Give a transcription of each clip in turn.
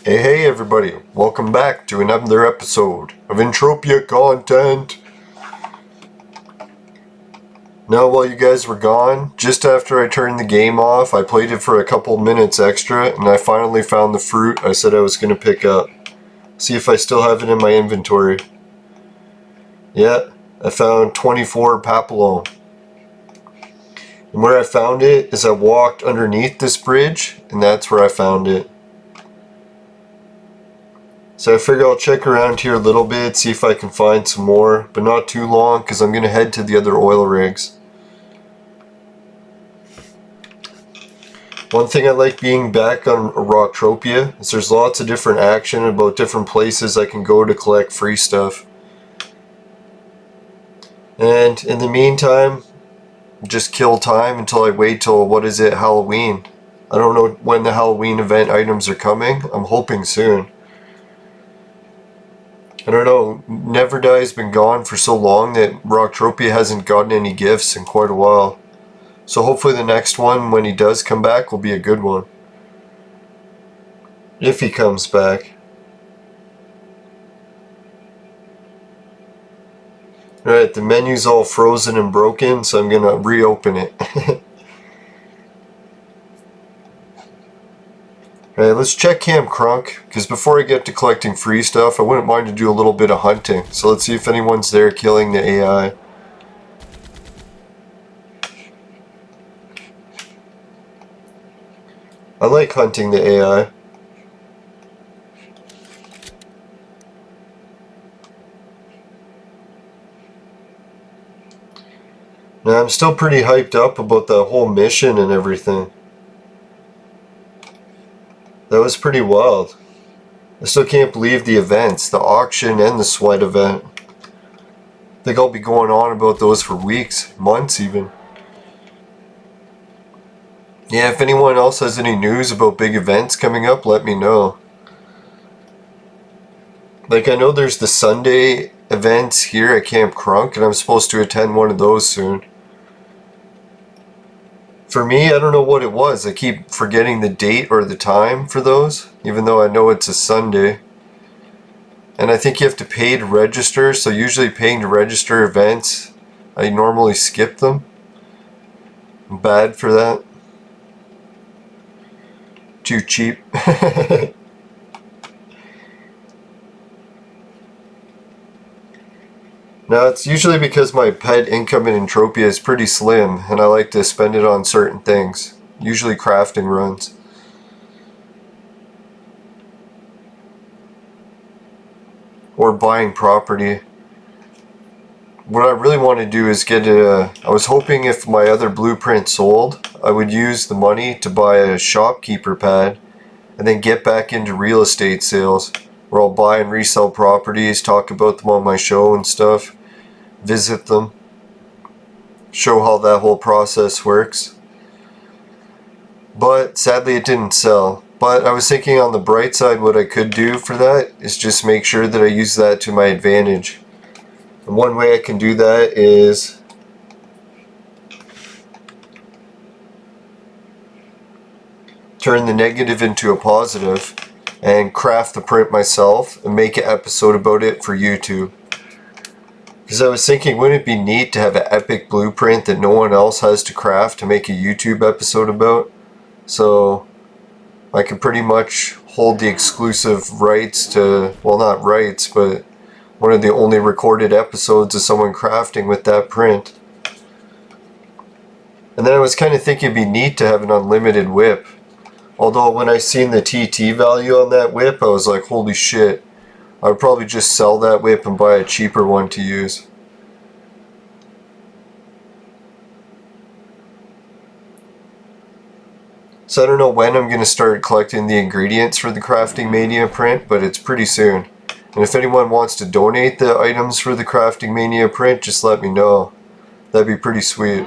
Hey everybody, welcome back to another episode of Entropia content. Now while you guys were gone, just after I turned the game off, I played it for a couple minutes extra and I finally found the fruit I said I was going to pick up. See if I still have it in my inventory. Yeah, I found 24 papillon. And where I found it is I walked underneath this bridge and that's where I found it. So I figure I'll check around here a little bit, see if I can find some more, but not too long because I'm going to head to the other oil rigs. One thing I like being back on Rocktropia is there's lots of different action about different places I can go to collect free stuff. And in the meantime, just kill time until I wait till, Halloween. I don't know when the Halloween event items are coming. I'm hoping soon. I don't know, Never Die's been gone for so long that Rocktropia hasn't gotten any gifts in quite a while. So hopefully the next one, when he does come back, will be a good one. If he comes back. Alright, the menu's all frozen and broken, so I'm gonna reopen it. Alright, let's check Camp Crunk, because before I get to collecting free stuff, I wouldn't mind to do a little bit of hunting. So let's see if anyone's there killing the AI. I like hunting the AI. Now I'm still pretty hyped up about the whole mission and everything. That was pretty wild. I still can't believe the events, the auction and the sweat event. I think I'll be going on about those for weeks, months even. Yeah, if anyone else has any news about big events coming up, let me know. Like, I know there's the Sunday events here at Camp Crunk, and I'm supposed to attend one of those soon. For me, I don't know what it was. I keep forgetting the date or the time for those, even though I know it's a Sunday. And I think you have to pay to register, so usually paying to register events, I normally skip them. I'm bad for that. Too cheap. Now, it's usually because my pet income in Entropia is pretty slim, and I like to spend it on certain things, usually crafting runs. Or buying property. What I really want to do is get I was hoping if my other blueprint sold, I would use the money to buy a shopkeeper pad, and then get back into real estate sales, where I'll buy and resell properties, talk about them on my show and stuff. Visit them, show how that whole process works. But sadly it didn't sell. But I was thinking on the bright side, what I could do for that is just make sure that I use that to my advantage. And one way I can do that is turn the negative into a positive and craft the print myself and make an episode about it for YouTube. Because I was thinking, wouldn't it be neat to have an epic blueprint that no one else has to craft to make a YouTube episode about? So I could pretty much hold the exclusive rights to, well, not rights, but one of the only recorded episodes of someone crafting with that print. And then I was kind of thinking it'd be neat to have an unlimited whip. Although when I seen the TT value on that whip, I was like, holy shit. I would probably just sell that whip and buy a cheaper one to use. So I don't know when I'm going to start collecting the ingredients for the Crafting Mania print, but it's pretty soon. And if anyone wants to donate the items for the Crafting Mania print, just let me know. That'd be pretty sweet.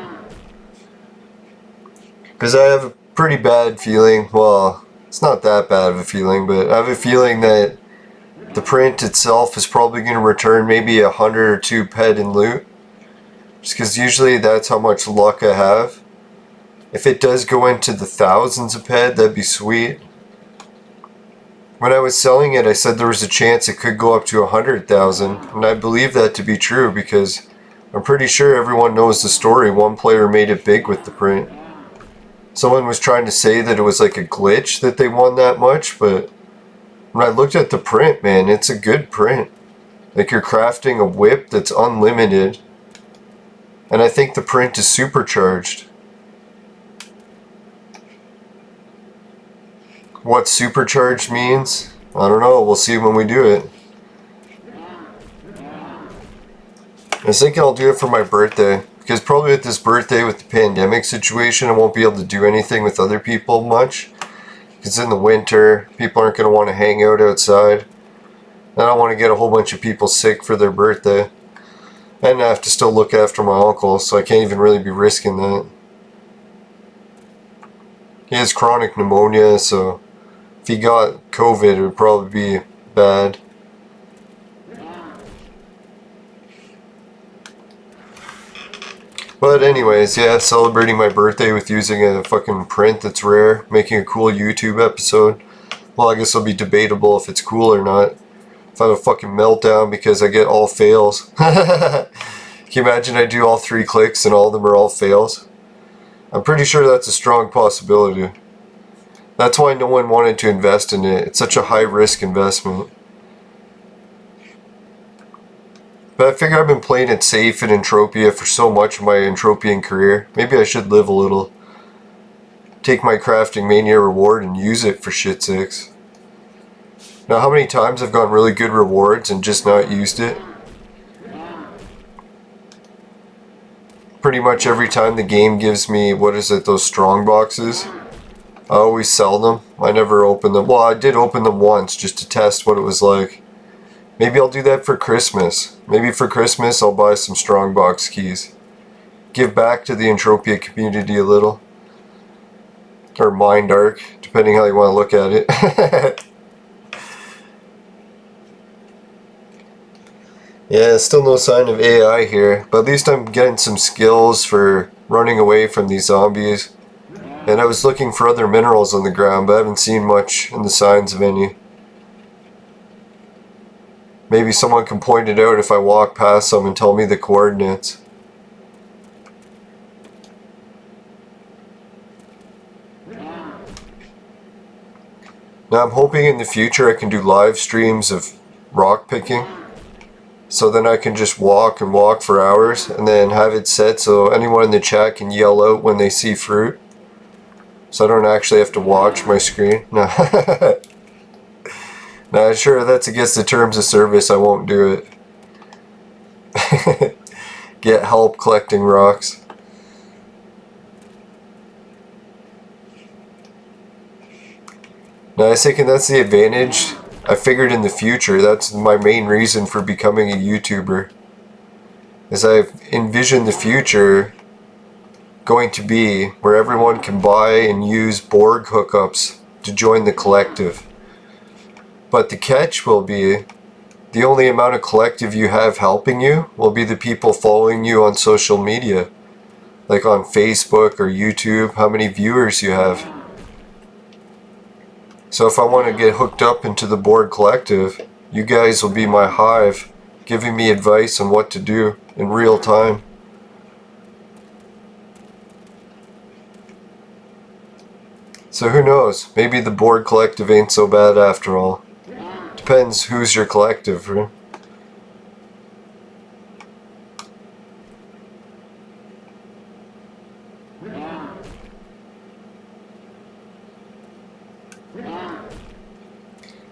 Because I have a pretty bad feeling, well, it's not that bad of a feeling, but I have a feeling that the print itself is probably going to return maybe 100 or 2 pet in loot. Just because usually that's how much luck I have. If it does go into the thousands of pet, that'd be sweet. When I was selling it, I said there was a chance it could go up to 100,000, and I believe that to be true because I'm pretty sure everyone knows the story. One player made it big with the print. Someone was trying to say that it was like a glitch that they won that much, but when I looked at the print, man, it's a good print. Like you're crafting a whip that's unlimited, and I think the print is supercharged. What supercharged means? I don't know, we'll see when we do it. I was thinking I'll do it for my birthday, because probably with this birthday with the pandemic situation, I won't be able to do anything with other people much. Because in the winter, people aren't going to want to hang out outside. I don't want to get a whole bunch of people sick for their birthday. And I have to still look after my uncle, so I can't even really be risking that. He has chronic pneumonia, so if he got COVID, it would probably be bad. But anyways, yeah, celebrating my birthday with using a fucking print that's rare, making a cool YouTube episode. Well, I guess it'll be debatable if it's cool or not. If I have a fucking meltdown because I get all fails. Can you imagine I do all 3 clicks and all of them are all fails? I'm pretty sure that's a strong possibility. That's why no one wanted to invest in it. It's such a high risk investment. But I figure I've been playing it safe in Entropia for so much of my Entropian career. Maybe I should live a little. Take my crafting mania reward and use it for shit's sakes. Now how many times I've gotten really good rewards and just not used it? Pretty much every time the game gives me, what is it, those strong boxes? I always sell them. I never open them. Well, I did open them once just to test what it was like. Maybe I'll do that for Christmas. Maybe for Christmas I'll buy some strongbox keys. Give back to the Entropia community a little. Or Mind Arc, depending how you want to look at it. Yeah, still no sign of AI here, but at least I'm getting some skills for running away from these zombies. And I was looking for other minerals on the ground, but I haven't seen much in the signs of any. Maybe someone can point it out if I walk past them and tell me the coordinates. Now I'm hoping in the future I can do live streams of rock picking. So then I can just walk and walk for hours and then have it set so anyone in the chat can yell out when they see fruit. So I don't actually have to watch my screen. No. Nah, sure, that's against the terms of service, I won't do it. Get help collecting rocks. Now I was thinking that's the advantage. I figured in the future, that's my main reason for becoming a YouTuber. Is I envision the future going to be where everyone can buy and use Borg hookups to join the collective. But the catch will be, the only amount of collective you have helping you will be the people following you on social media. Like on Facebook or YouTube, how many viewers you have. So if I want to get hooked up into the Borg collective, you guys will be my hive, giving me advice on what to do in real time. So who knows, maybe the Borg collective ain't so bad after all. Depends who's your collective, right?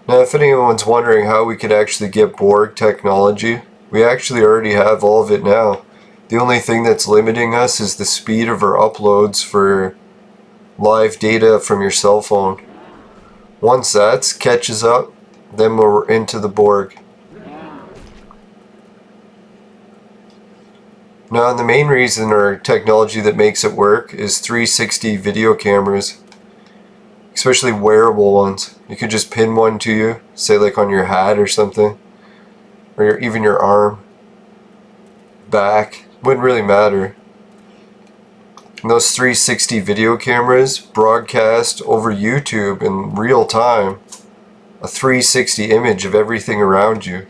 Now if anyone's wondering how we could actually get Borg technology, we actually already have all of it now. The only thing that's limiting us is the speed of our uploads for live data from your cell phone. Once that catches up, then we're into the Borg. Now the main reason or technology that makes it work is 360 video cameras. Especially wearable ones. You could just pin one to you, say like on your hat or something. Or even your arm. Back. Wouldn't really matter. And those 360 video cameras broadcast over YouTube in real time a 360 image of everything around you.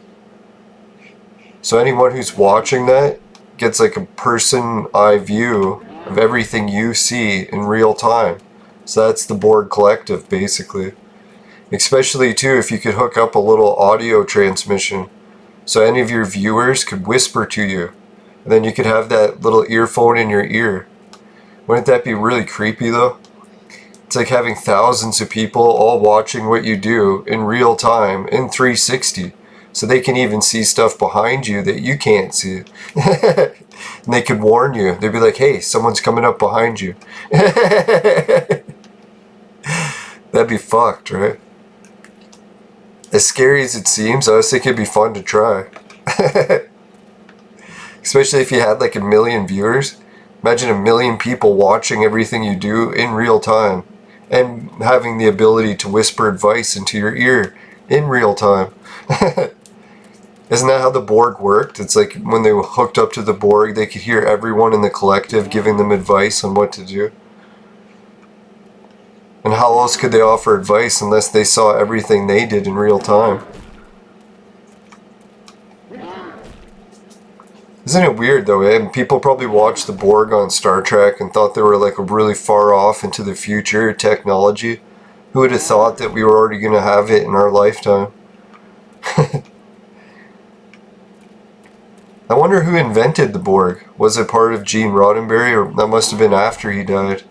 So anyone who's watching that gets like a person eye view of everything you see in real time. So that's the Borg Collective, basically. Especially too if you could hook up a little audio transmission so any of your viewers could whisper to you, and then you could have that little earphone in your ear. Wouldn't that be really creepy though? It's like having thousands of people all watching what you do in real time in 360, so they can even see stuff behind you that you can't see. And they could warn you. They'd be like, hey, someone's coming up behind you. That'd be fucked, right? As scary as it seems, I was thinking it'd be fun to try. Especially if you had like 1 million viewers. Imagine 1 million people watching everything you do in real time and having the ability to whisper advice into your ear in real time. Isn't that how the Borg worked? It's like when they were hooked up to the Borg, they could hear everyone in the collective giving them advice on what to do. And how else could they offer advice unless they saw everything they did in real time? Isn't it weird though, eh? People probably watched the Borg on Star Trek and thought they were like really far off into the future technology. Who would have thought that we were already going to have it in our lifetime? I wonder who invented the Borg. Was it part of Gene Roddenberry, or that must have been after he died?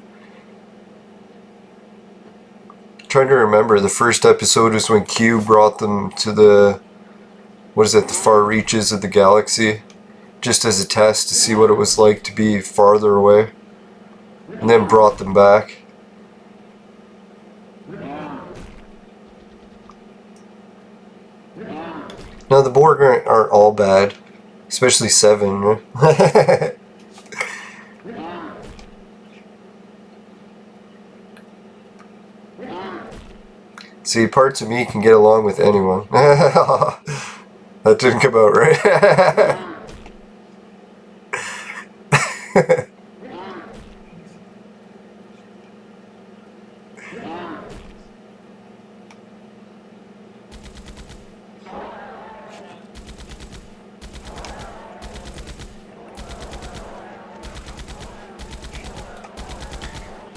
I'm trying to remember, the first episode was when Q brought them to the, what is it, the far reaches of the galaxy, just as a test to see what it was like to be farther away, and then brought them back. Now the Borg aren't all bad, especially 7, right? See, parts of me can get along with anyone. That didn't come out right.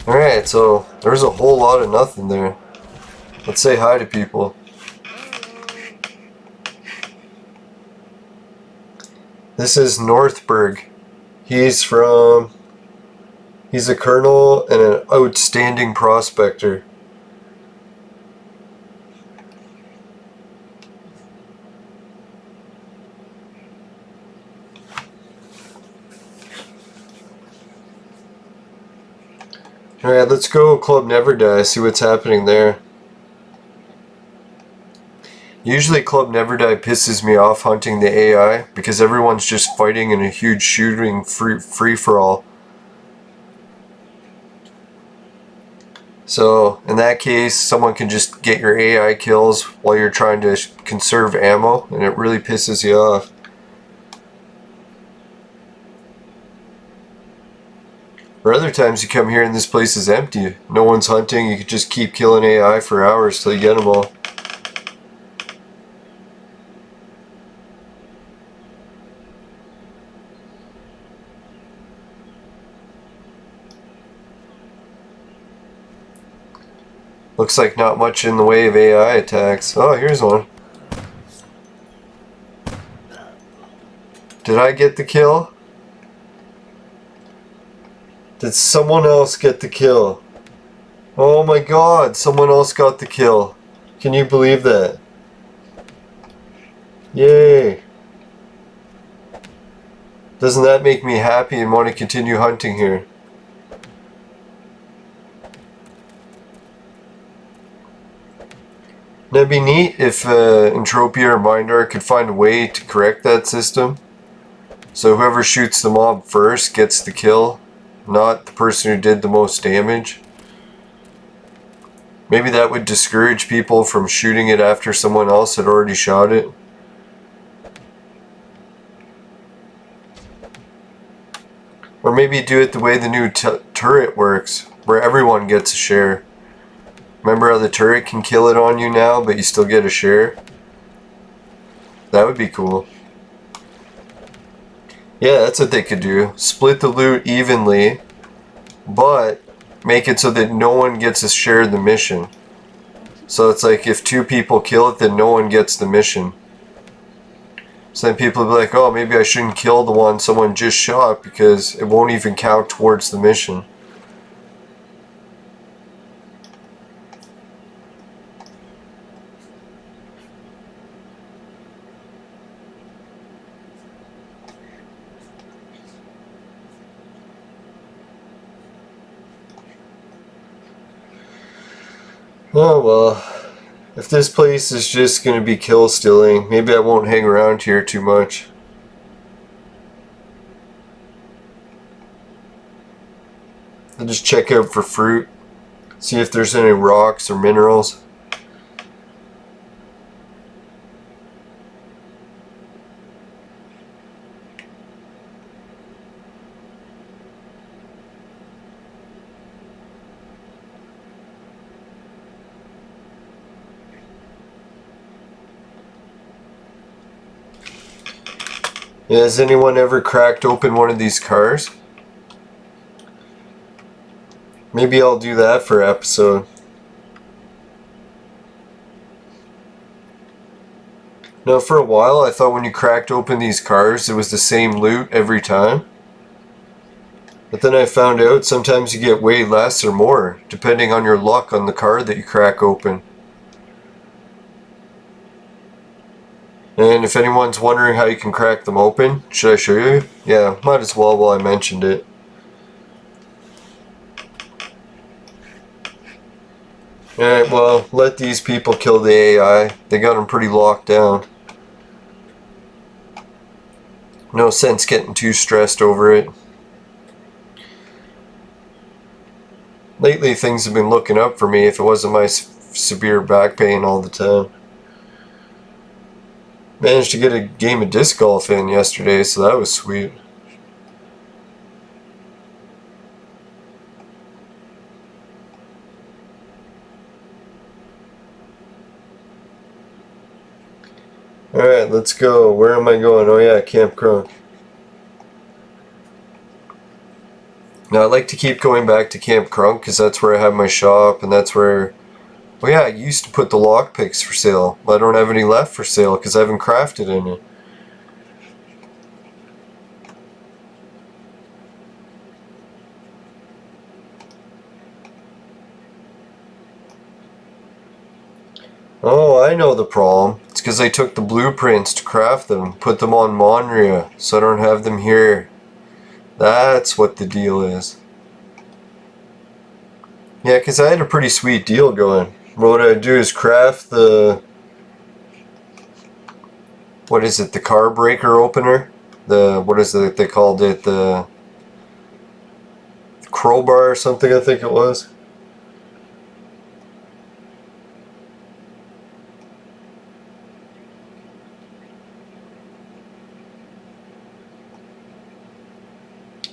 Alright, so there's a whole lot of nothing there. Let's say hi to people. This is Northberg. He's a colonel and an outstanding prospector. Alright, let's go Club Never Die, see what's happening there. Usually Club Never Die pisses me off hunting the AI because everyone's just fighting in a huge shooting free-for-all. So in that case, someone can just get your AI kills while you're trying to conserve ammo, and it really pisses you off. Or other times you come here and this place is empty. No one's hunting, you could just keep killing AI for hours till you get them all. Looks like not much in the way of AI attacks. Oh, here's one. Did I get the kill? Did someone else get the kill? Oh my god, someone else got the kill. Can you believe that? Yay. Doesn't that make me happy and want to continue hunting here? That'd be neat if Entropia or Mindar could find a way to correct that system. So whoever shoots the mob first gets the kill, not the person who did the most damage. Maybe that would discourage people from shooting it after someone else had already shot it. Or maybe do it the way the new turret works, where everyone gets a share. Remember how the turret can kill it on you now, but you still get a share? That would be cool. Yeah, that's what they could do. Split the loot evenly, but make it so that no one gets a share of the mission. So it's like if 2 people kill it, then no one gets the mission. So then people will be like, oh, maybe I shouldn't kill the one someone just shot because it won't even count towards the mission. Oh well, if this place is just going to be kill stealing, maybe I won't hang around here too much. I'll just check out for fruit, see if there's any rocks or minerals. Yeah, has anyone ever cracked open one of these cars? Maybe I'll do that for an episode. Now, for a while, I thought when you cracked open these cars, it was the same loot every time. But then I found out sometimes you get way less or more, depending on your luck on the car that you crack open. And if anyone's wondering how you can crack them open, should I show you? Yeah, might as well while I mentioned it. Alright, well, let these people kill the AI. They got them pretty locked down. No sense getting too stressed over it. Lately things have been looking up for me if it wasn't my severe back pain all the time. Managed to get a game of disc golf in yesterday, so that was sweet. Alright, let's go. Where am I going? Oh yeah, Camp Crunk. Now I like to keep going back to Camp Crunk because that's where I have my shop and that's where... Oh yeah, I used to put the lockpicks for sale. I don't have any left for sale because I haven't crafted any. Oh, I know the problem. It's because I took the blueprints to craft them, put them on Monria, so I don't have them here. That's what the deal is. Yeah, because I had a pretty sweet deal going. What I'd do is craft the... What is it? The car breaker opener? What is it they called it? The crowbar or something, I think it was.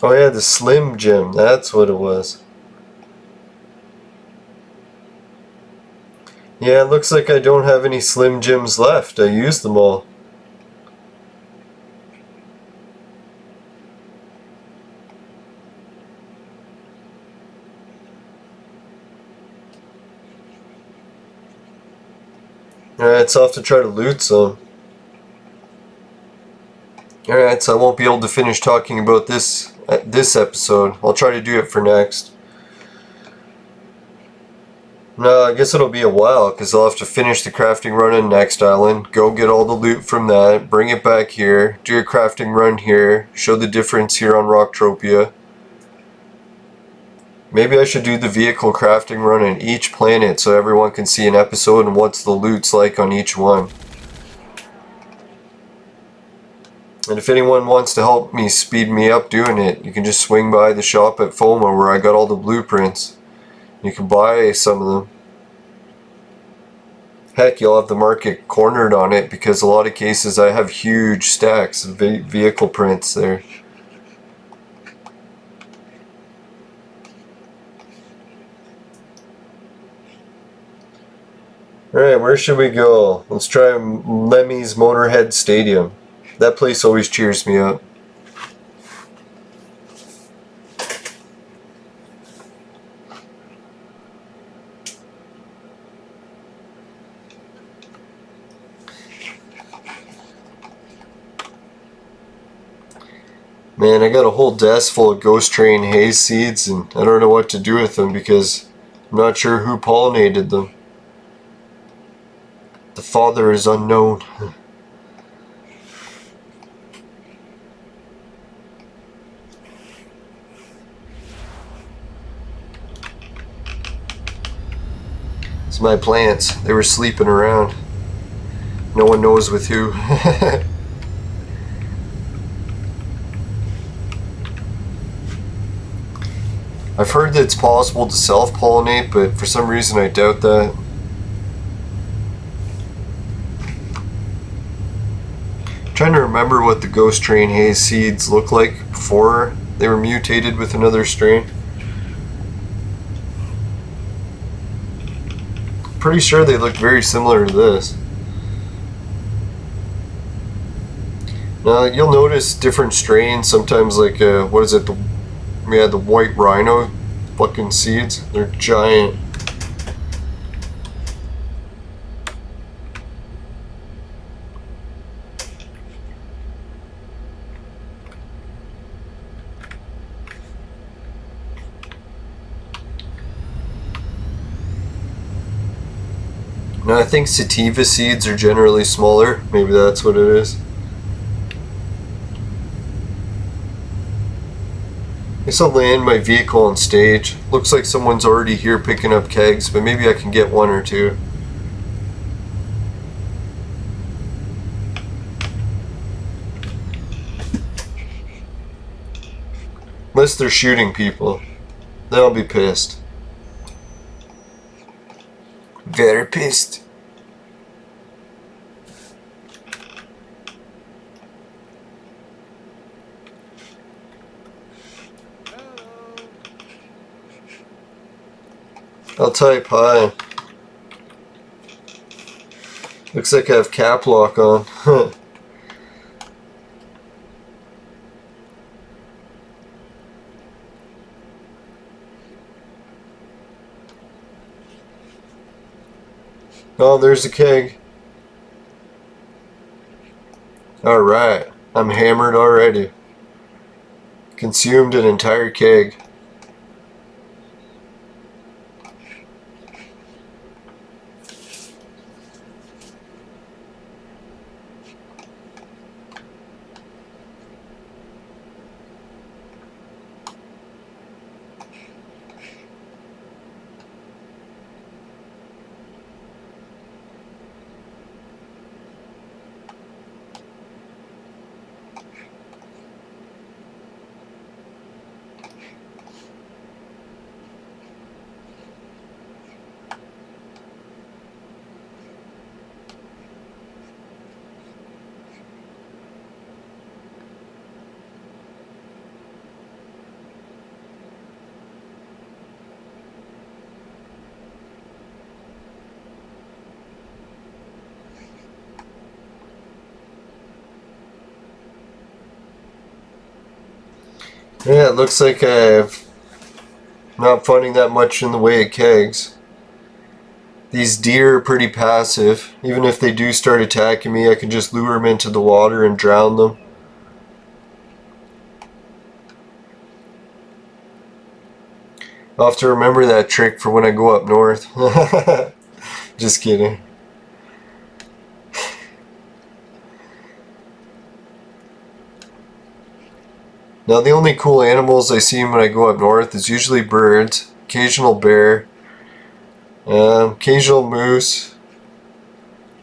Oh yeah, the Slim Jim, that's what it was. Yeah, it looks like I don't have any Slim Jims left. I used them all. Alright, so I'll have to try to loot some. Alright, so I won't be able to finish talking about this episode. I'll try to do it for next. No, I guess it'll be a while because I'll have to finish the crafting run on next island, go get all the loot from that, bring it back here, do a crafting run here, show the difference here on Rocktropia. Maybe I should do the vehicle crafting run on each planet so everyone can see an episode and what's the loot's like on each one. And if anyone wants to help me speed me up doing it, you can just swing by the shop at FOMA where I got all the blueprints. You can buy some of them. Heck, you'll have the market cornered on it because a lot of cases I have huge stacks of vehicle prints there. Alright, where should we go? Let's try Lemmy's Motorhead Stadium. That place always cheers me up. Man, I got a whole desk full of Ghost Train haze seeds, and I don't know what to do with them because I'm not sure who pollinated them. The father is unknown. It's my plants. They were sleeping around. No one knows with who. I've heard that it's possible to self-pollinate, but for some reason I doubt that. I'm trying to remember what the Ghost Train haze seeds looked like before they were mutated with another strain. Pretty sure they look very similar to this. Now you'll notice different strains sometimes, like what is it, we had the white rhino fucking seeds. They're giant. Now I think sativa seeds are generally smaller. Maybe that's what it is. I guess I'll land my vehicle on stage. Looks like someone's already here picking up kegs, but maybe I can get one or two. Unless they're shooting people. Then I'll be pissed. Very pissed. I'll type hi. Looks like I have cap lock on. Oh, there's a keg. Alright, I'm hammered already. Consumed an entire keg. Yeah, it looks like I'm not finding that much in the way of kegs. These deer are pretty passive. Even if they do start attacking me, I can just lure them into the water and drown them. I'll have to remember that trick for when I go up north. Just kidding. Now the only cool animals I see when I go up north is usually birds, occasional bear, occasional moose.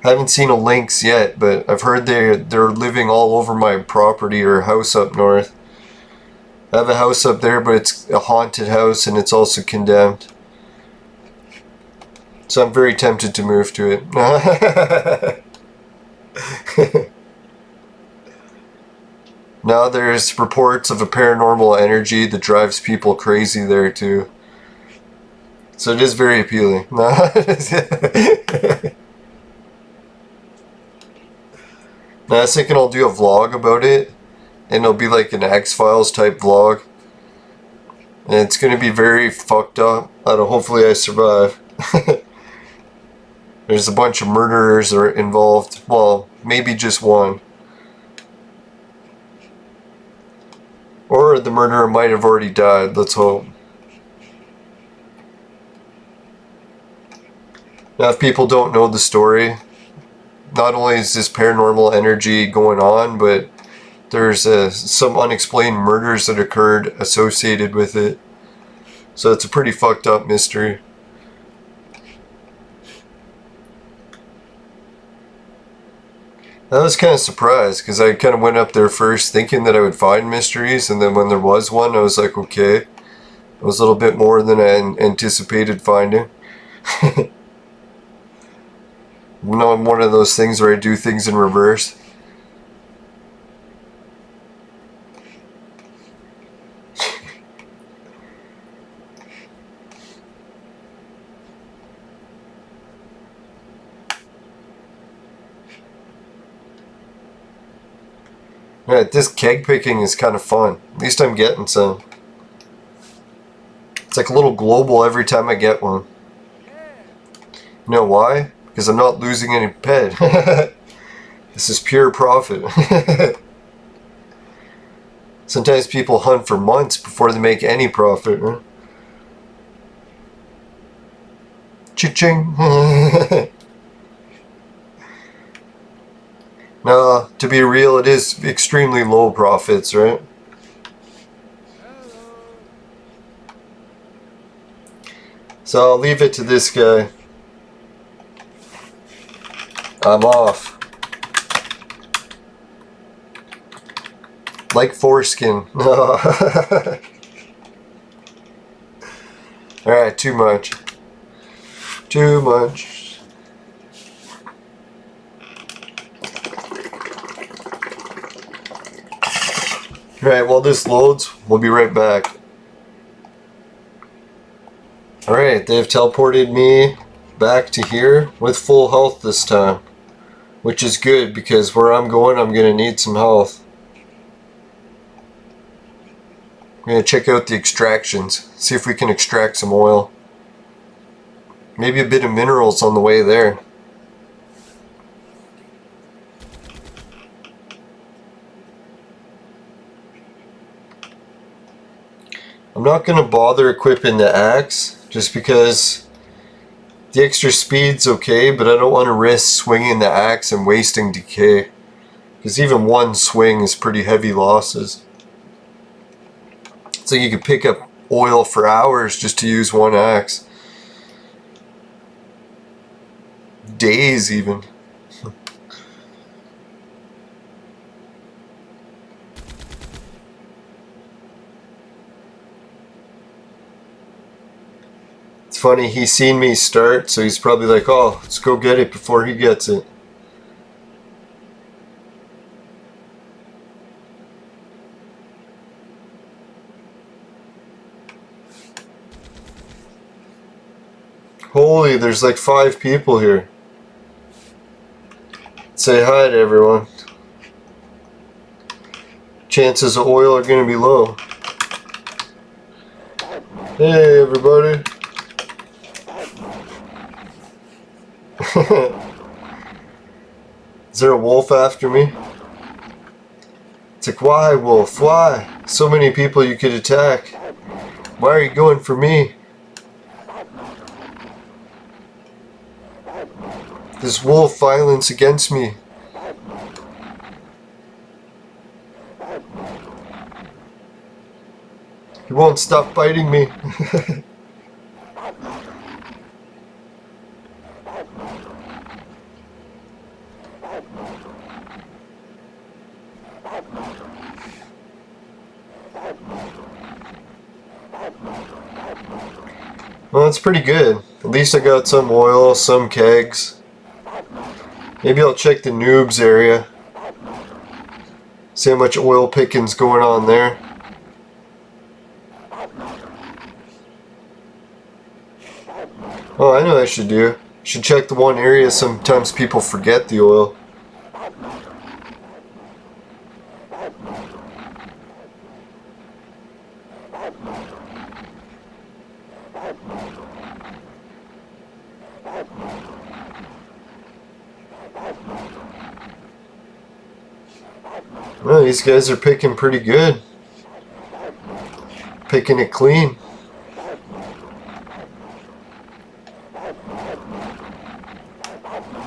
I haven't seen a lynx yet, but I've heard they're living all over my property or house up north. I have a house up there, but it's a haunted house and it's also condemned. So I'm very tempted to move to it. Now there's reports of a paranormal energy that drives people crazy there too. So it is very appealing. And I was thinking I'll do a vlog about it, and it'll be like an X-Files type vlog. And it's going to be very fucked up. I don't know, hopefully I survive. There's a bunch of murderers that are involved. Well, maybe just one. Or the murderer might have already died, let's hope. Now if people don't know the story, not only is this paranormal energy going on, but there's some unexplained murders that occurred associated with it. So it's a pretty fucked up mystery. I was kind of surprised because I kind of went up there first thinking that I would find mysteries, and then when there was one I was like, okay. It was a little bit more than I anticipated finding. You know, I'm one of those things where I do things in reverse. Alright, this keg picking is kind of fun. At least I'm getting some. It's like a little global every time I get one. You know why? Because I'm not losing any ped. This is pure profit. Sometimes people hunt for months before they make any profit. Huh? Cha-ching! No, to be real, it is extremely low profits, right? So I'll leave it to this guy. I'm off. Like foreskin. No. Alright, too much. Too much. Alright, while this loads, we'll be right back. Alright, they've teleported me back to here with full health this time. Which is good, because where I'm going, I'm going to need some health. I'm going to check out the extractions. See if we can extract some oil. Maybe a bit of minerals on the way there. I'm not going to bother equipping the axe, just because the extra speed's okay, but I don't want to risk swinging the axe and wasting decay. Because even one swing is pretty heavy losses. So you could pick up oil for hours just to use one axe. Days even. It's funny, he's seen me start, so he's probably like, oh, let's go get it before he gets it. Holy, there's like 5 people here. Say hi to everyone. Chances of oil are going to be low. Hey everybody. Is there a wolf after me? It's like, why wolf? Why? So many people you could attack. Why are you going for me? This wolf violence against me. He won't stop biting me. Well, that's pretty good. At least I got some oil, some kegs. Maybe I'll check the noobs area. See how much oil picking's going on there. Oh, I know what I should do. I should check the one area sometimes people forget the oil. Well, these guys are picking pretty good. Picking it clean.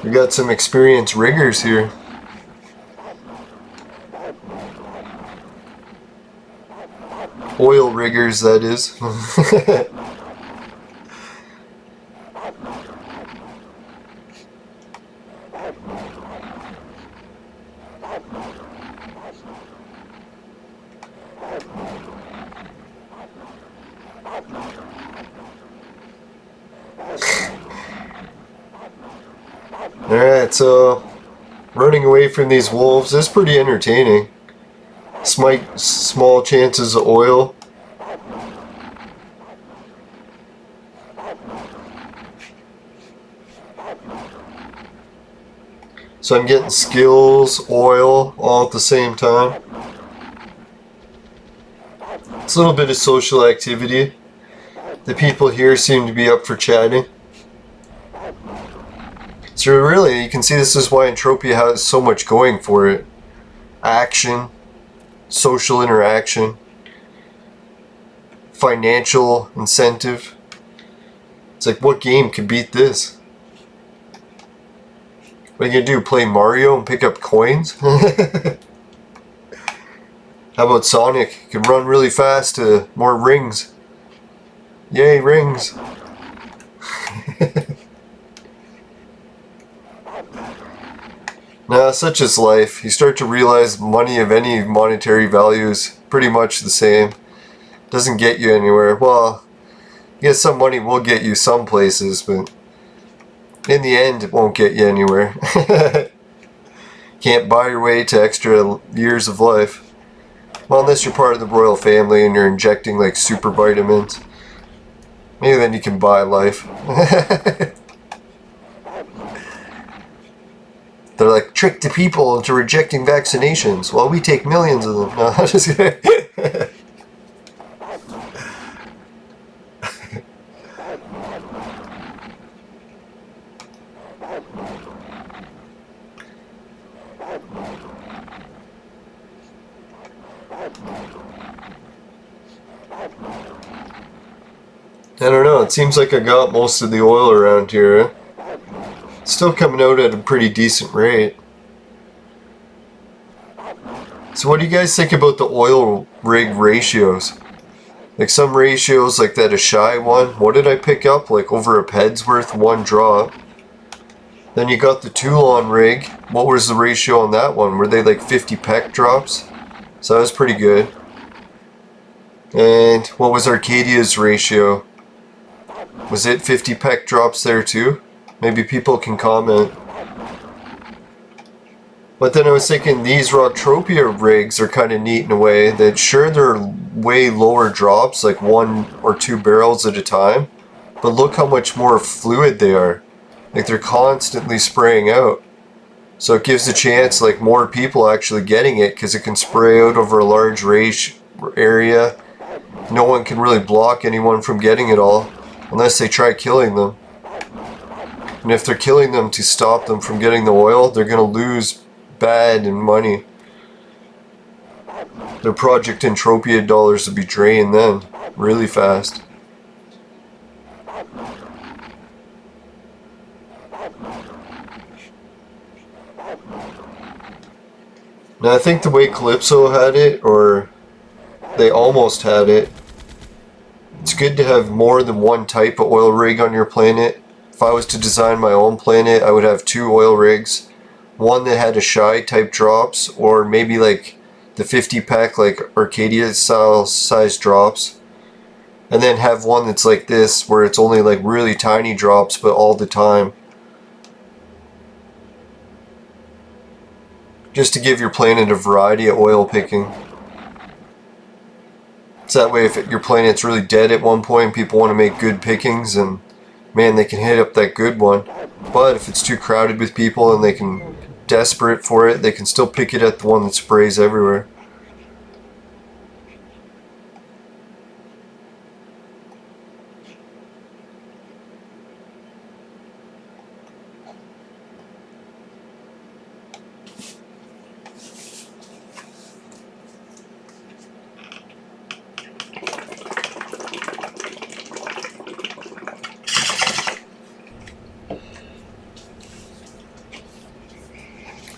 We got some experienced riggers here. Oil riggers, that is. Alright, so running away from these wolves is pretty entertaining. Small chances of oil. So I'm getting skills, oil, all at the same time. It's a little bit of social activity. The people here seem to be up for chatting. So really, you can see this is why Entropia has so much going for it. Action, social interaction, financial incentive. It's like, what game could beat this? What are you gonna do, play Mario and pick up coins? How about Sonic? You can run really fast to more rings. Yay, rings! Now, such is life. You start to realize money of any monetary value is pretty much the same. Doesn't get you anywhere. Well, I guess some money will get you some places, but in the end, it won't get you anywhere. Can't buy your way to extra years of life. Well, unless you're part of the royal family and you're injecting like super vitamins. Maybe then you can buy life. They're like, trick the people into rejecting vaccinations while we take millions of them. No, I'm just kidding. I don't know, it seems like I got most of the oil around here. Still coming out at a pretty decent rate. So what do you guys think about the oil rig ratios? Like some ratios, like that a shy one. What did I pick up? Like over a ped's worth, one drop. Then you got the Toulon rig. What was the ratio on that one? Were they like 50 peck drops? So that was pretty good. And what was Arcadia's ratio? Was it 50 peck drops there too? Maybe people can comment. But then I was thinking these Rocktropia rigs are kind of neat in a way that sure they're way lower drops, like 1 or 2 barrels at a time. But look how much more fluid they are. Like they're constantly spraying out. So it gives a chance like more people actually getting it because it can spray out over a large area. No one can really block anyone from getting it all unless they try killing them. And if they're killing them to stop them from getting the oil, they're going to lose bad and money. Their Project Entropia dollars will be drained then, really fast. Now I think the way Calypso had it, or they almost had it, it's good to have more than one type of oil rig on your planet. If I was to design my own planet, I would have 2 oil rigs. One that had a shy type drops, or maybe like the 50 pack like Arcadia style size drops. And then have one that's like this, where it's only like really tiny drops, but all the time. Just to give your planet a variety of oil picking. So that way if your planet's really dead at one point, people want to make good pickings, and man, they can hit up that good one. But if it's too crowded with people and they can desperate for it, they can still pick it at the one that sprays everywhere.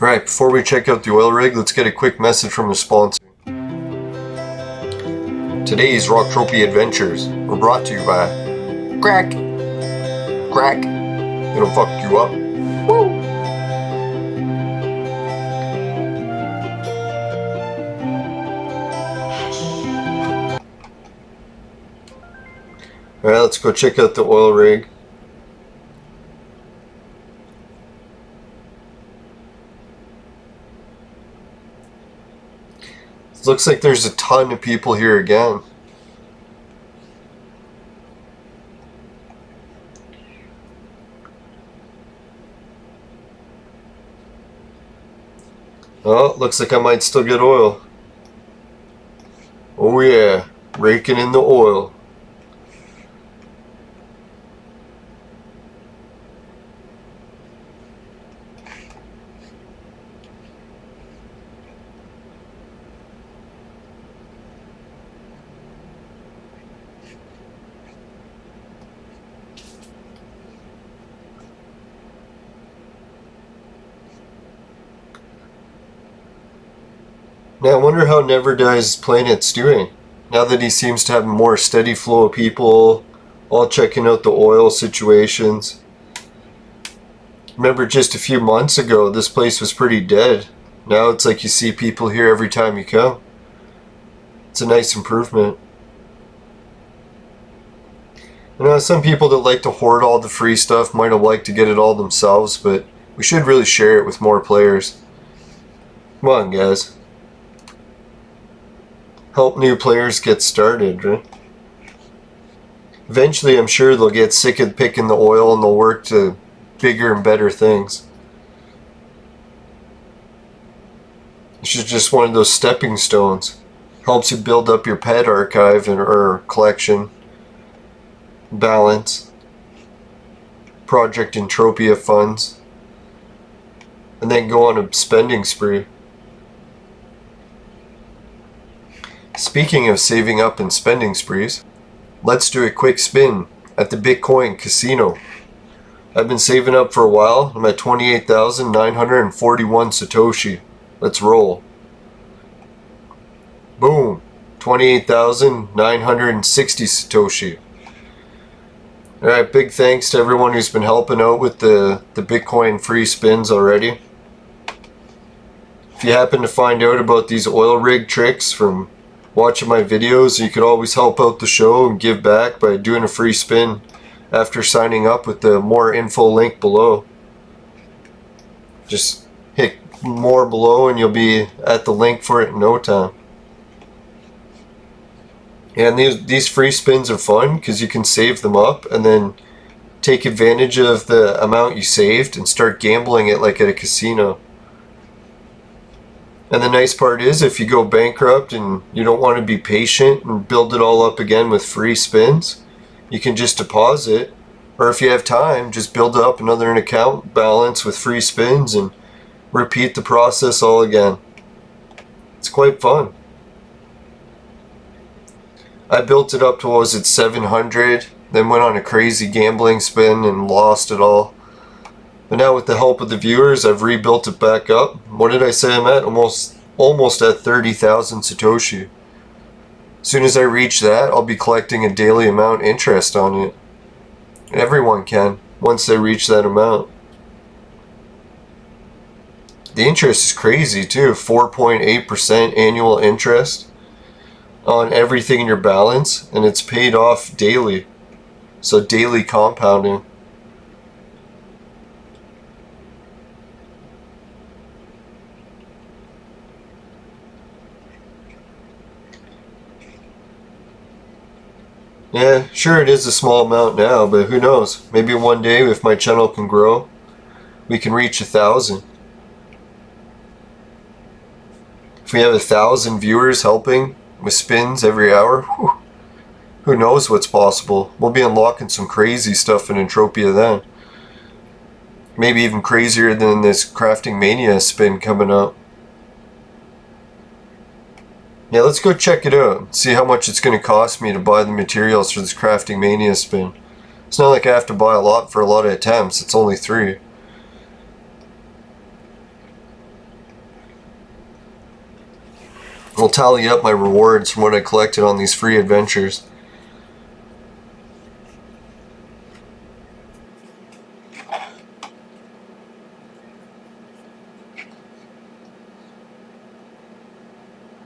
Alright, before we check out the oil rig, let's get a quick message from a sponsor. Today's Rocktropia adventures were brought to you by Crack. Crack. It'll fuck you up. Woo! Alright, let's go check out the oil rig. Looks like there's a ton of people here again. Oh, looks like I might still get oil. Oh yeah, raking in the oil. Now I wonder how Never Dies Planet's doing, now that he seems to have a more steady flow of people, all checking out the oil situations. Remember just a few months ago, this place was pretty dead. Now it's like you see people here every time you come. It's a nice improvement. You know, some people that like to hoard all the free stuff might have liked to get it all themselves, but we should really share it with more players. Come on, guys. Help new players get started, right? Eventually, I'm sure they'll get sick of picking the oil and they'll work to bigger and better things. This is just one of those stepping stones. Helps you build up your pet archive or collection. Balance. Project Entropia funds. And then go on a spending spree. Speaking of saving up and spending sprees, let's do a quick spin at the Bitcoin casino. I've been saving up for a while. I'm at 28,941 Satoshi. Let's roll. Boom. 28,960 Satoshi. Alright, big thanks to everyone who's been helping out with the Bitcoin free spins already. If you happen to find out about these oil rig tricks from watching my videos, you could always help out the show and give back by doing a free spin after signing up with the more info link below. Just hit more below and you'll be at the link for it in no time. And these free spins are fun because you can save them up and then take advantage of the amount you saved and start gambling it like at a casino. And the nice part is, if you go bankrupt and you don't want to be patient and build it all up again with free spins, you can just deposit. Or if you have time, just build up another account balance with free spins and repeat the process all again. It's quite fun. I built it up to, what was it, 700, then went on a crazy gambling spin and lost it all. But now with the help of the viewers, I've rebuilt it back up. What did I say I'm at? Almost at 30,000 Satoshi. As soon as I reach that, I'll be collecting a daily amount interest on it. Everyone can, once they reach that amount. The interest is crazy too, 4.8% annual interest on everything in your balance, and it's paid off daily. So daily compounding. Yeah, sure it is a small amount now, but who knows? Maybe one day if my channel can grow, we can reach 1,000. If we have 1,000 viewers helping with spins every hour, who knows what's possible? We'll be unlocking some crazy stuff in Entropia then. Maybe even crazier than this Crafting Mania spin coming up. Yeah, let's go check it out. See how much it's going to cost me to buy the materials for this Crafting Mania spin. It's not like I have to buy a lot for a lot of attempts. It's only 3. I'll tally up my rewards from what I collected on these free adventures.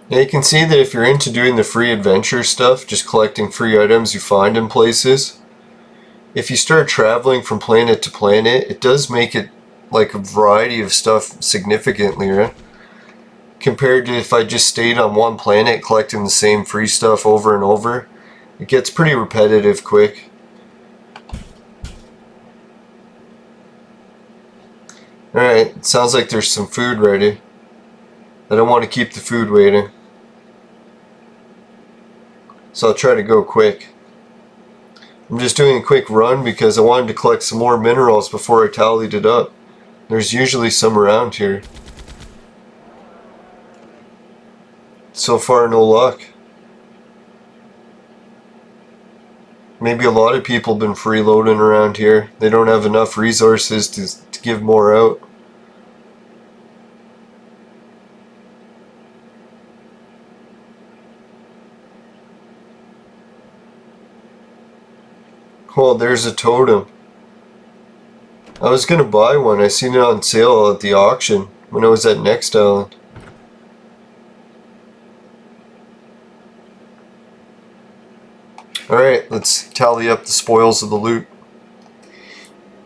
Now you can see that if you're into doing the free adventure stuff, just collecting free items you find in places, if you start traveling from planet to planet, it does make it like a variety of stuff significantly, right? Compared to if I just stayed on one planet collecting the same free stuff over and over, it gets pretty repetitive quick. Alright, sounds like there's some food ready. I don't want to keep the food waiting, so I'll try to go quick. I'm just doing a quick run because I wanted to collect some more minerals before I tallied it up. There's usually some around here. So far, no luck. Maybe a lot of people have been freeloading around here. They don't have enough resources to give more out. Oh, there's a totem. I was gonna buy one. I seen it on sale at the auction when I was at Next Island. Alright, let's tally up the spoils of the loot.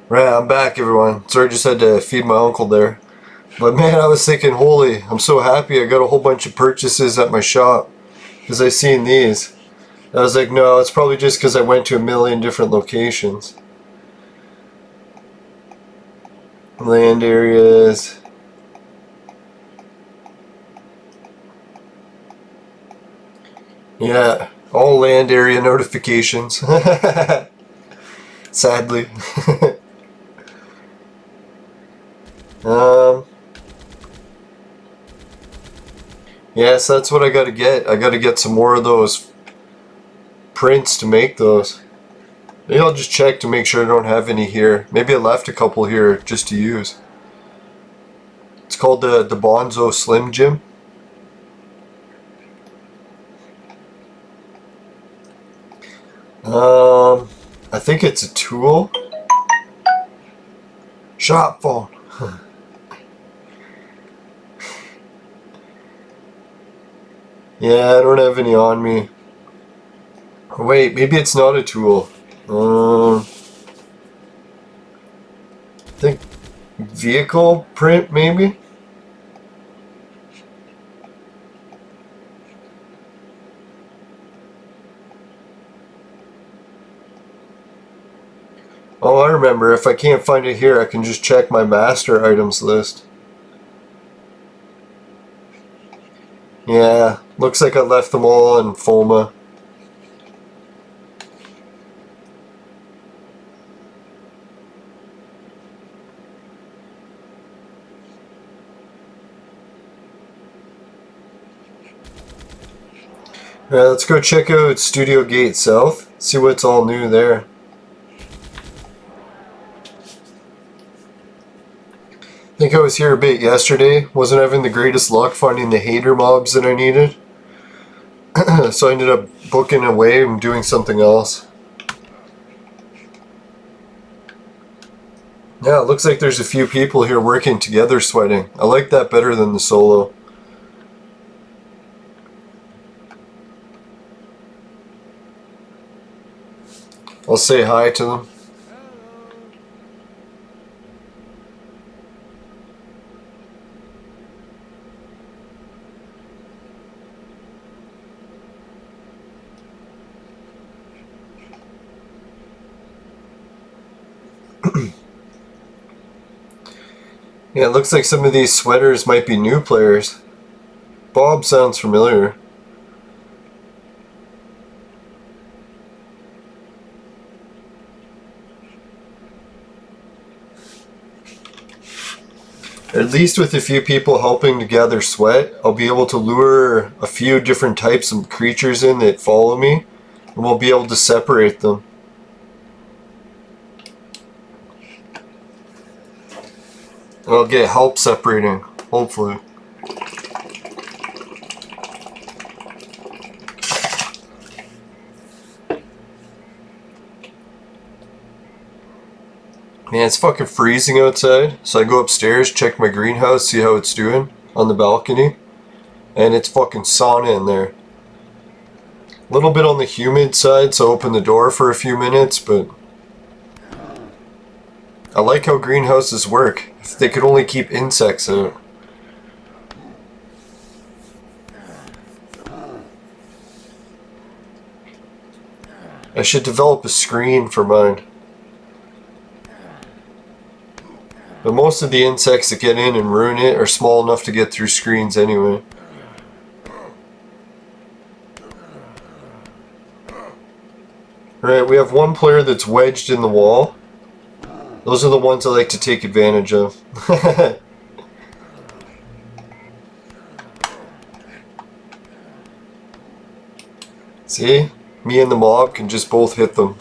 Right, I'm back, everyone. Sorry, just had to feed my uncle there. But man, I was thinking, holy, I'm so happy I got a whole bunch of purchases at my shop because I seen these. I was like, no, it's probably just because I went to a million different locations. Land areas. Yeah, all land area notifications. Sadly. Yes, that's what I gotta get. I gotta get some more of those prints to make those. Maybe I'll just check to make sure I don't have any here. Maybe I left a couple here just to use. It's called the Bonzo Slim Jim. I think it's a tool. Shop phone. Yeah, I don't have any on me. Oh, wait, maybe it's not a tool. I think vehicle print, maybe? Oh, I remember. If I can't find it here, I can just check my master items list. Yeah, looks like I left them all in FOMA. Alright, let's go check out Studio Gate South, see what's all new there. I think I was here a bit yesterday, wasn't having the greatest luck finding the hater mobs that I needed. So I ended up booking away and doing something else. Yeah, it looks like there's a few people here working together sweating. I like that better than the solo. I'll say hi to them. Yeah, it looks like some of these sweaters might be new players. Bob sounds familiar. At least with a few people helping to gather sweat, I'll be able to lure a few different types of creatures in that follow me, and we'll be able to separate them. I'll get help separating, hopefully. Man, it's fucking freezing outside, so I go upstairs, check my greenhouse, see how it's doing on the balcony, and it's fucking sauna in there. A little bit on the humid side, so I open the door for a few minutes, but I like how greenhouses work. If they could only keep insects out. I should develop a screen for mine. But most of the insects that get in and ruin it are small enough to get through screens anyway. Right, we have one player that's wedged in the wall. Those are the ones I like to take advantage of. See? Me and the mob can just both hit them.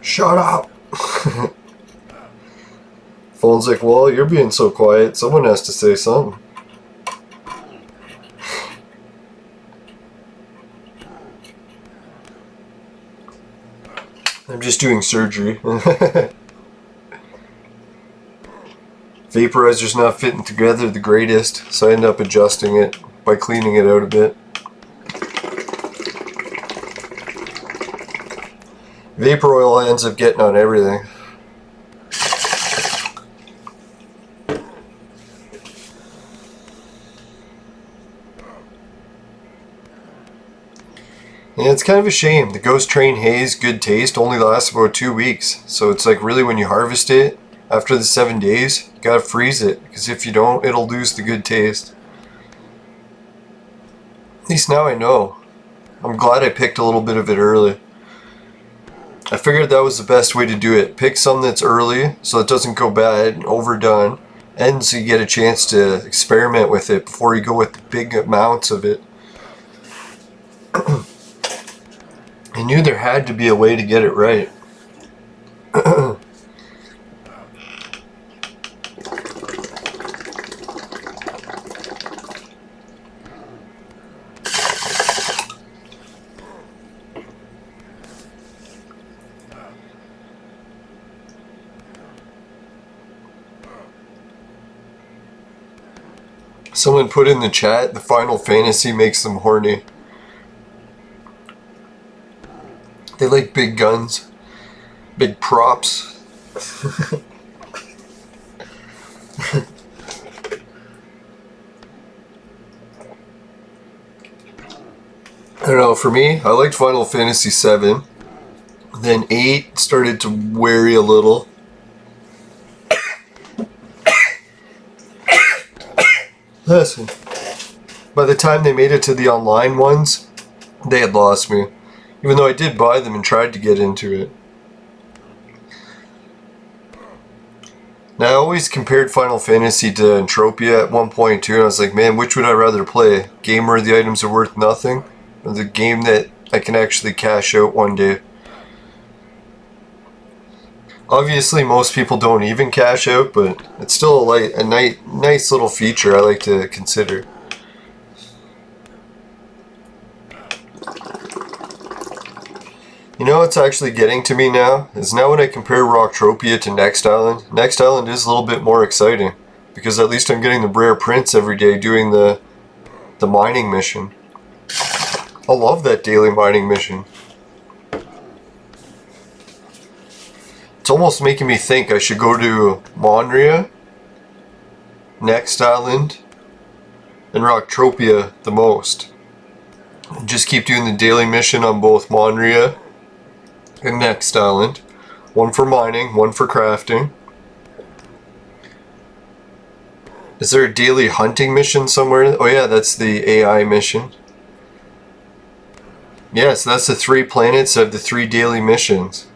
Shut up! Phone's like, well, you're being so quiet, someone has to say something. I'm just doing surgery. Vaporizer's not fitting together the greatest, so I end up adjusting it by cleaning it out a bit. Vapor oil ends up getting on everything. And it's kind of a shame. The Ghost Train Haze Good Taste only lasts about 2 weeks. So it's like really when you harvest it, after the 7 days, you gotta freeze it. Because if you don't, it'll lose the good taste. At least now I know. I'm glad I picked a little bit of it early. I figured that was the best way to do it. Pick some that's early so it doesn't go bad and overdone, and so you get a chance to experiment with it before you go with big amounts of it. I knew there had to be a way to get it right. Someone put in the chat, the Final Fantasy makes them horny. They like big guns, big props. I don't know, for me, I liked Final Fantasy 7. Then 8 started to weary a little. Listen, by the time they made it to the online ones, they had lost me. Even though I did buy them and tried to get into it. Now I always compared Final Fantasy to Entropia at one point too, and I was like, man, which would I rather play? A game where the items are worth nothing? Or the game that I can actually cash out one day? Obviously, most people don't even cash out, but it's still a nice little feature I like to consider. You know what's actually getting to me now? Is now when I compare Rocktropia to Next Island, Next Island is a little bit more exciting. Because at least I'm getting the rare prints every day doing the mining mission. I love that daily mining mission. It's almost making me think I should go to Monria, Next Island, and Rocktropia the most. And just keep doing the daily mission on both Monria and Next Island. One for mining, one for crafting. Is there a daily hunting mission somewhere? Oh yeah, that's the AI mission. Yes, that's the 3 planets of the 3 daily missions.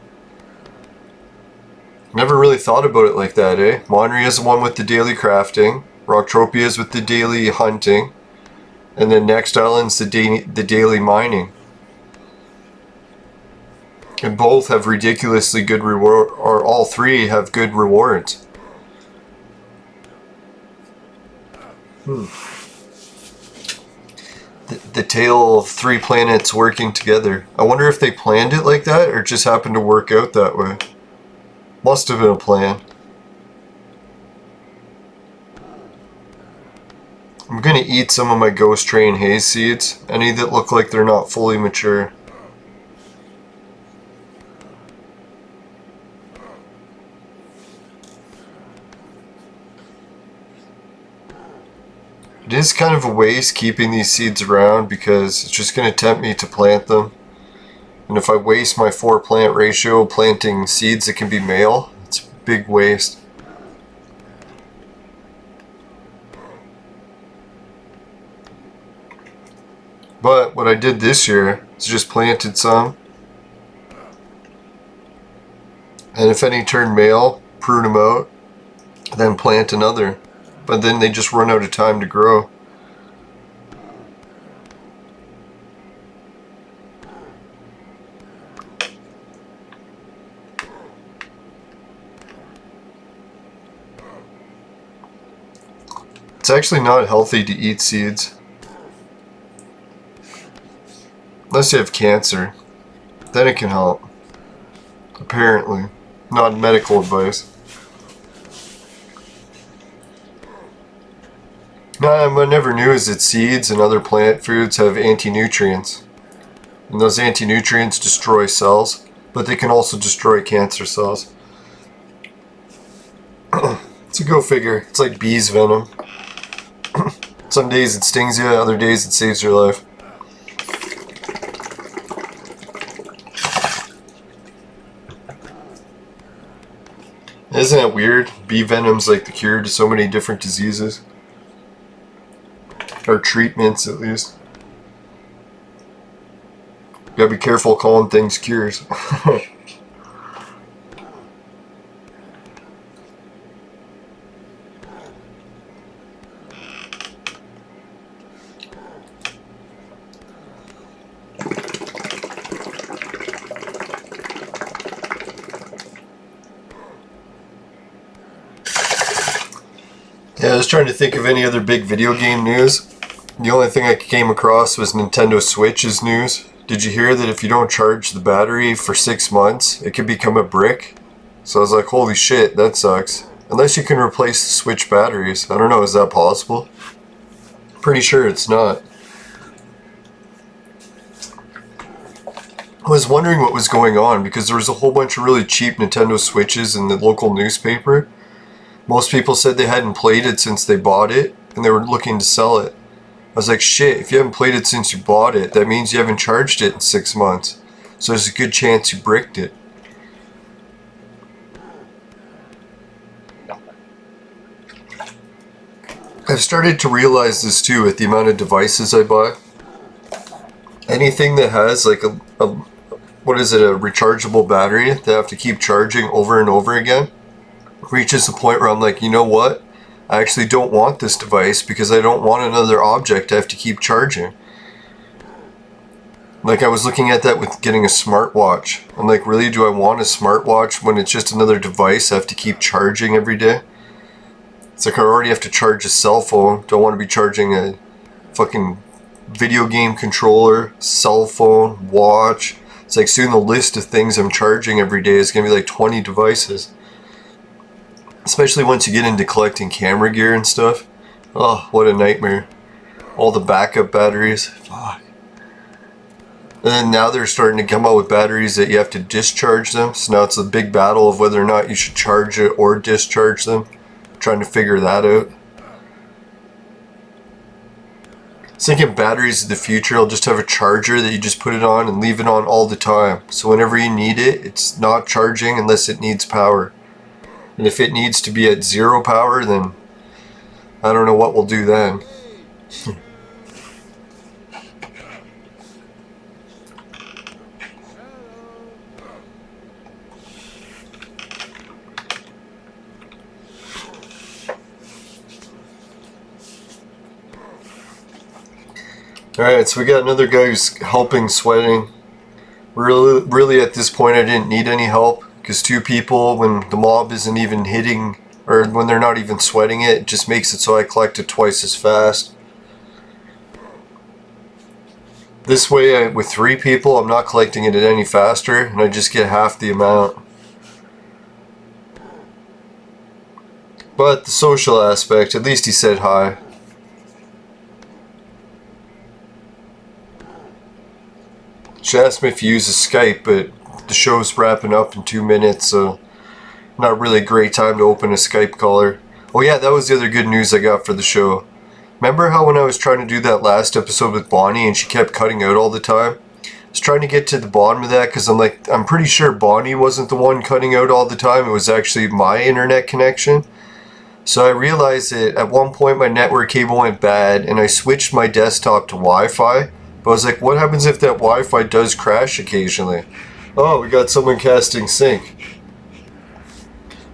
Never really thought about it like that, eh? Monry is the one with the daily crafting. Rocktropia is with the daily hunting. And then next island's the daily mining. And both have ridiculously good reward, or all 3 have good rewards. The tale of 3 planets working together. I wonder if they planned it like that or just happened to work out that way. Must have been a plan. I'm gonna eat some of my Ghost Train haze seeds. Any that look like they're not fully mature. It is kind of a waste keeping these seeds around because it's just going to tempt me to plant them. And if I waste my 4 plant ratio planting seeds that can be male, it's a big waste. But what I did this year is just planted some. And if any turn male, prune them out, then plant another. But then they just run out of time to grow. It's actually not healthy to eat seeds. Unless you have cancer. Then it can help. Apparently. Not medical advice. What I never knew is that seeds and other plant foods have anti-nutrients. And those anti-nutrients destroy cells, but they can also destroy cancer cells. So go figure. It's like bees' venom. Some days it stings you, other days it saves your life. Isn't that weird? Bee venom's like the cure to so many different diseases. Or treatments, at least. You gotta be careful calling things cures. Yeah, I was trying to think of any other big video game news. The only thing I came across was Nintendo Switch's news. Did you hear that if you don't charge the battery for 6 months, it could become a brick? So I was like, holy shit, that sucks. Unless you can replace the Switch batteries. I don't know, is that possible? Pretty sure it's not. I was wondering what was going on because there was a whole bunch of really cheap Nintendo Switches in the local newspaper. Most people said they hadn't played it since they bought it, and they were looking to sell it. I was like, shit, if you haven't played it since you bought it, that means you haven't charged it in 6 months. So there's a good chance you bricked it. I've started to realize this too with the amount of devices I buy. Anything that has like a rechargeable battery that I have to keep charging over and over again, reaches the point where I'm like, you know what? I actually don't want this device because I don't want another object I have to keep charging. Like I was looking at that with getting a smartwatch. I'm like, really, do I want a smartwatch when it's just another device I have to keep charging every day? It's like I already have to charge a cell phone. Don't want to be charging a fucking video game controller, cell phone, watch. It's like soon the list of things I'm charging every day is going to be like 20 devices. Especially once you get into collecting camera gear and stuff. Oh, what a nightmare. All the backup batteries. Fuck. And then now they're starting to come out with batteries that you have to discharge them. So now it's a big battle of whether or not you should charge it or discharge them. Trying to figure that out. I was thinking batteries of the future. I'll just have a charger that you just put it on and leave it on all the time. So whenever you need it, it's not charging unless it needs power. And if it needs to be at 0 power, then I don't know what we'll do then. Alright, so we got another guy who's helping sweating. Really at this point I didn't need any help, because two people, when the mob isn't even hitting, or when they're not even sweating it, it just makes it so I collect it twice as fast. This way, with 3 people, I'm not collecting it any faster, and I just get half the amount. But the social aspect, at least he said hi. She asked me if you use a Skype, but the show's wrapping up in 2 minutes, so not really a great time to open a Skype caller. Oh yeah, that was the other good news I got for the show. Remember how when I was trying to do that last episode with Bonnie and she kept cutting out all the time? I was trying to get to the bottom of that because I'm pretty sure Bonnie wasn't the one cutting out all the time. It was actually my internet connection. So I realized that at one point my network cable went bad and I switched my desktop to Wi-Fi. But I was like, what happens if that Wi-Fi does crash occasionally? Oh, we got someone casting sync.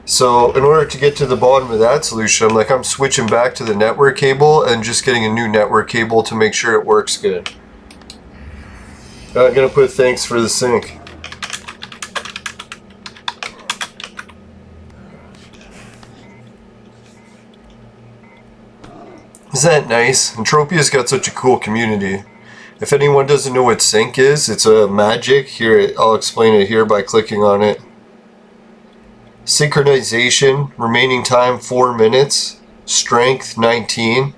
So in order to get to the bottom of that solution, I'm switching back to the network cable and just getting a new network cable to make sure it works good. I'm gonna put thanks for the sync. Isn't that nice? Entropia's got such a cool community. If anyone doesn't know what sync is, it's a magic. Here, I'll explain it here by clicking on it. Synchronization, remaining time 4 minutes, strength 19.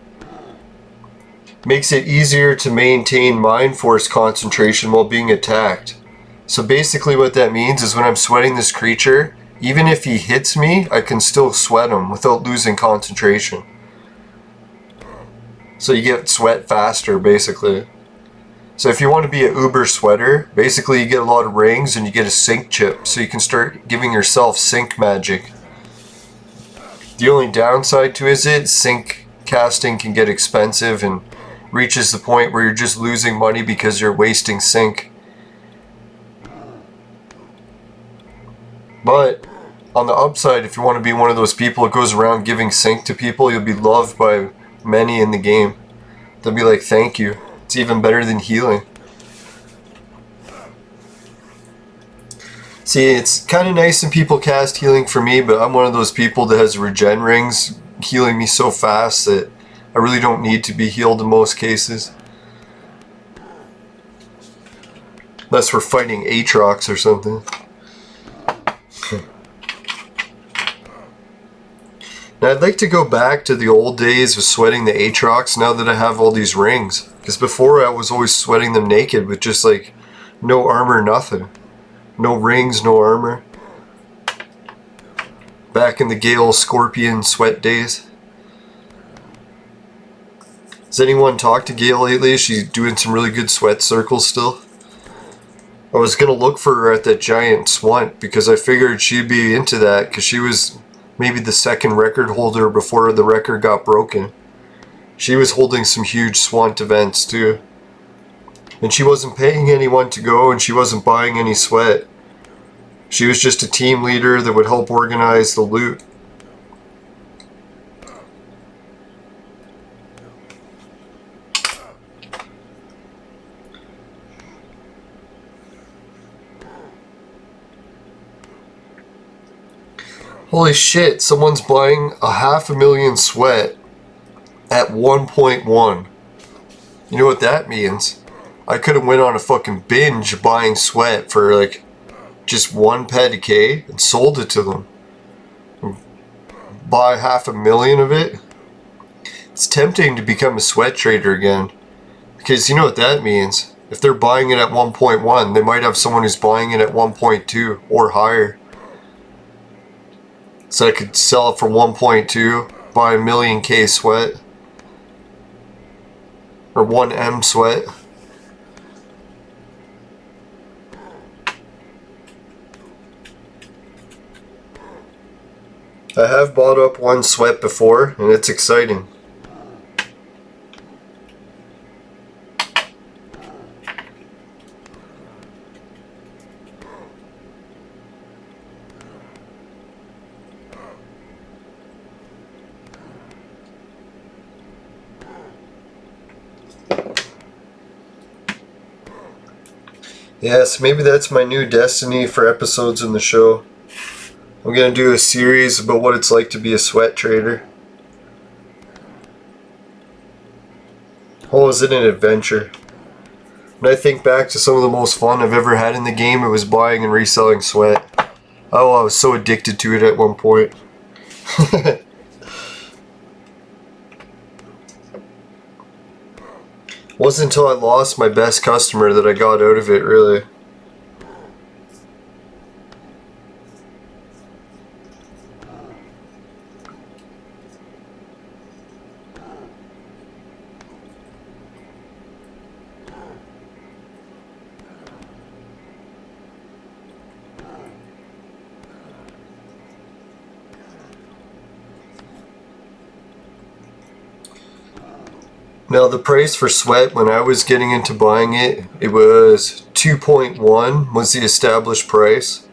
Makes it easier to maintain mind force concentration while being attacked. So basically what that means is when I'm sweating this creature, even if he hits me, I can still sweat him without losing concentration. So you get sweat faster, basically. So if you want to be an uber sweater, basically you get a lot of rings and you get a sync chip, so you can start giving yourself sync magic. The only downside to it is sync casting can get expensive and reaches the point where you're just losing money because you're wasting sync. But on the upside, if you want to be one of those people that goes around giving sync to people, you'll be loved by many in the game. They'll be like, thank you. It's even better than healing. See, it's kind of nice when people cast healing for me, but I'm one of those people that has regen rings healing me so fast that I really don't need to be healed in most cases. Unless we're fighting Aatrox or something. Now I'd like to go back to the old days of sweating the Aatrox now that I have all these rings. Because before I was always sweating them naked with just no armor, nothing. No rings, no armor. Back in the Gale Scorpion sweat days. Has anyone talked to Gale lately? She's doing some really good sweat circles still. I was going to look for her at that giant swant because I figured she'd be into that because she was maybe the second record holder before the record got broken. She was holding some huge swant events too. And she wasn't paying anyone to go and she wasn't buying any sweat. She was just a team leader that would help organize the loot. Holy shit, someone's buying 500,000 sweat at 1.1. You know what that means? I could have went on a fucking binge buying sweat for just 1 pet K and sold it to them. Buy 500,000 of it. It's tempting to become a sweat trader again. Because you know what that means? If they're buying it at 1.1, they might have someone who's buying it at 1.2 or higher. So I could sell it for 1.2, buy 1,000,000 K sweat. Or 1M sweat. I have bought up 1 sweat before, and it's exciting. Yes, maybe that's my new destiny for episodes in the show. I'm gonna do a series about what it's like to be a sweat trader. Oh, is it an adventure? When I think back to some of the most fun I've ever had in the game, it was buying and reselling sweat. Oh, I was so addicted to it at one point. Wasn't until I lost my best customer that I got out of it, really. Now the price for sweat when I was getting into buying it, it was 2.1 was the established price.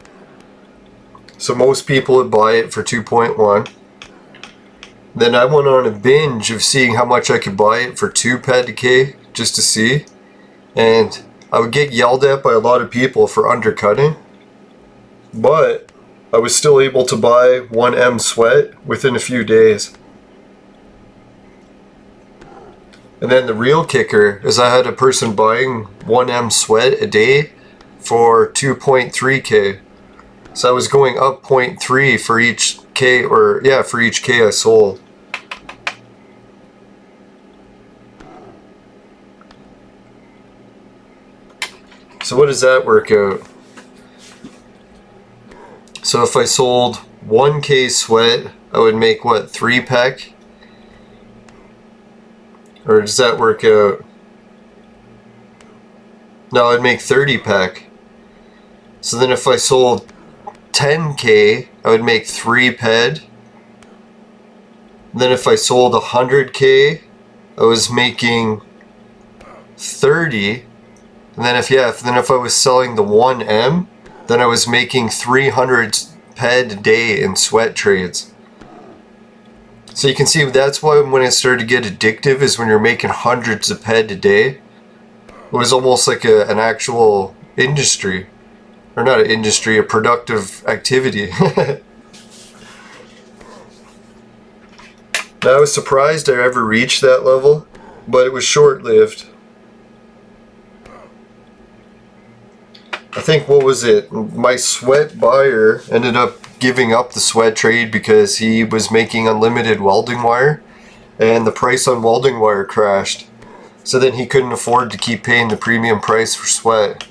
So most people would buy it for 2.1. Then I went on a binge of seeing how much I could buy it for 2 ped decay just to see. And I would get yelled at by a lot of people for undercutting. But I was still able to buy 1M sweat within a few days. And then the real kicker is I had a person buying 1M sweat a day for 2.3k. So I was going up 0.3 for each K, or yeah, for each K I sold. So what does that work out? So if I sold 1k sweat, I would make what, 3 pec? Or does that work out? No, I'd make 30 pec. So then if I sold 10k, I would make 3 ped. Then if I sold 100k, I was making 30. And then if I was selling the 1M, then I was making 300 ped a day in sweat trades. So you can see that's why when it started to get addictive is when you're making hundreds of ped a day. It was almost like an actual industry. Or not an industry, a productive activity. Now, I was surprised I ever reached that level, but it was short-lived. I think, what was it? My sweat buyer ended up giving up the sweat trade because he was making unlimited welding wire and the price on welding wire crashed. So then he couldn't afford to keep paying the premium price for sweat.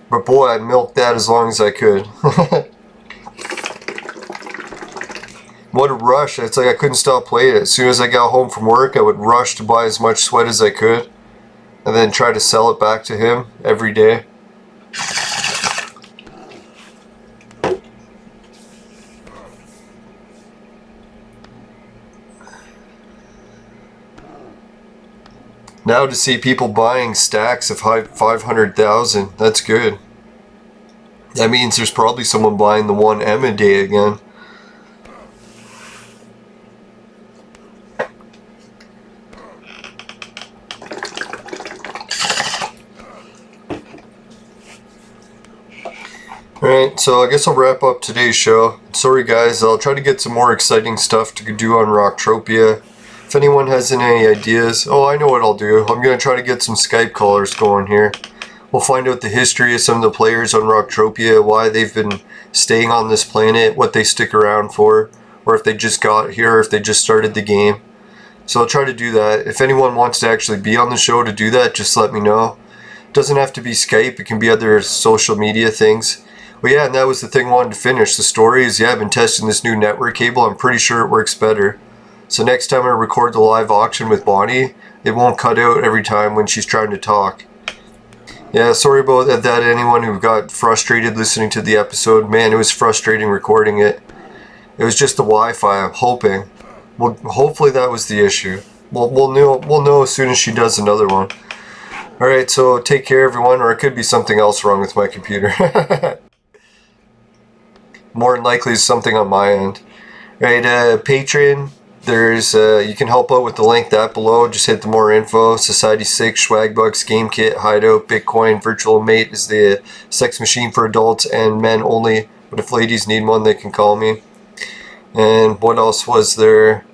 But boy, I milked that as long as I could. What a rush. It's like I couldn't stop playing it. As soon as I got home from work, I would rush to buy as much sweat as I could and then try to sell it back to him every day. Now to see people buying stacks of 500,000, that's good. That means there's probably someone buying the 1M a day again. Alright, so I guess I'll wrap up today's show. Sorry guys, I'll try to get some more exciting stuff to do on Rocktropia. If anyone has any ideas, oh, I know what I'll do. I'm going to try to get some Skype callers going here. We'll find out the history of some of the players on Rocktropia, why they've been staying on this planet, what they stick around for, or if they just got here, or if they just started the game. So I'll try to do that. If anyone wants to actually be on the show to do that, just let me know. It doesn't have to be Skype, it can be other social media things. But yeah, and that was the thing I wanted to finish. The story is, yeah, I've been testing this new network cable. I'm pretty sure it works better. So next time I record the live auction with Bonnie, it won't cut out every time when she's trying to talk. Yeah, sorry about that, anyone who got frustrated listening to the episode. Man, it was frustrating recording it. It was just the Wi-Fi, I'm hoping. Well, hopefully that was the issue. We'll know as soon as she does another one. Alright, so take care everyone, or it could be something else wrong with my computer. More than likely it's something on my end. Right, Patreon, there's you can help out with the link that below. Just hit the more info. Society 6, Swagbucks, GameKit, Hideout, Bitcoin, Virtual Mate is the sex machine for adults and men only. But if ladies need one, they can call me. And what else was there?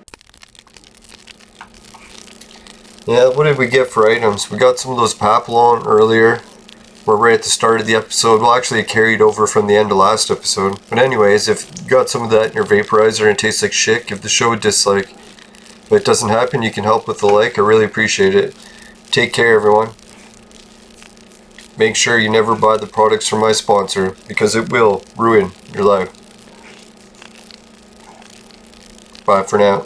Yeah, what did we get for items? We got some of those Papillon earlier. We're right at the start of the episode. Well, actually it carried over from the end of last episode. But anyways, if you got some of that in your vaporizer and it tastes like shit, give the show a dislike. If it doesn't happen, you can help with the like. I really appreciate it. Take care, everyone. Make sure you never buy the products from my sponsor, because it will ruin your life. Bye for now.